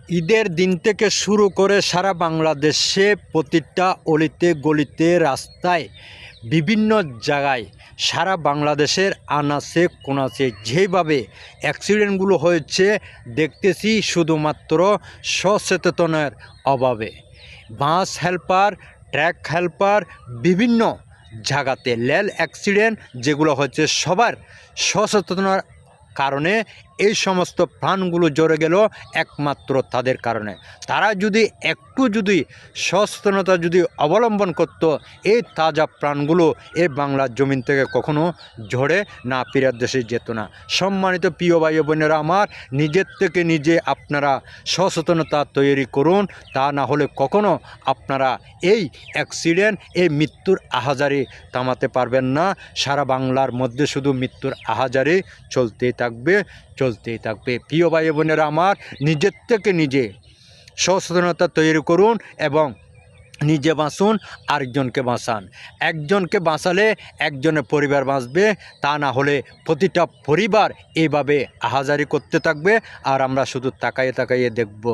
ঈদের দিন থেকে শুরু করে সারা বাংলাদেশে প্রতিটা অলিতে গলিতে রাস্তায় বিভিন্ন জায়গায় সারা বাংলাদেশের আনাচে কোনাচে যেভাবে অ্যাক্সিডেন্টগুলো হয়েছে দেখতেছি শুধুমাত্র সচেতনের অভাবে। বাস হেল্পার, ট্র্যাক হেল্পার, বিভিন্ন জায়গাতে রেল অ্যাক্সিডেন্ট যেগুলো হচ্ছে সবার সচেতনার কারণে এই সমস্ত প্রাণগুলো জড়ে গেল একমাত্র তাদের কারণে। তারা যদি একটু সচেতনতা অবলম্বন করত, এই তাজা প্রাণগুলো এই বাংলার জমিন থেকে কখনো ঝরে না ফেরার দেশে যেত না। সম্মানিত প্রিয় ভাই বোনেরা আমার, নিজের থেকে নিজে আপনারা সচেতনতা তৈরি করুন, তা না হলে কখনো আপনারা এই অ্যাক্সিডেন্ট, এই মৃত্যুর আহাজারি থামাতে পারবেন না। সারা বাংলার মধ্যে শুধু মৃত্যুর আহাজারি চলতেই থাকবে। প্রিয় ভাই বোনেরা আমার, নিজের থেকে নিজে সচেতনতা তৈরি করুন এবং নিজে বাঁচুন, আরেকজনকে বাঁচান। একজনকে বাঁচালে একজনের পরিবার বাঁচবে, তা না হলে প্রতিটা পরিবার এইভাবে আহাজারি করতে থাকবে আর আমরা শুধু তাকাইয়ে দেখব।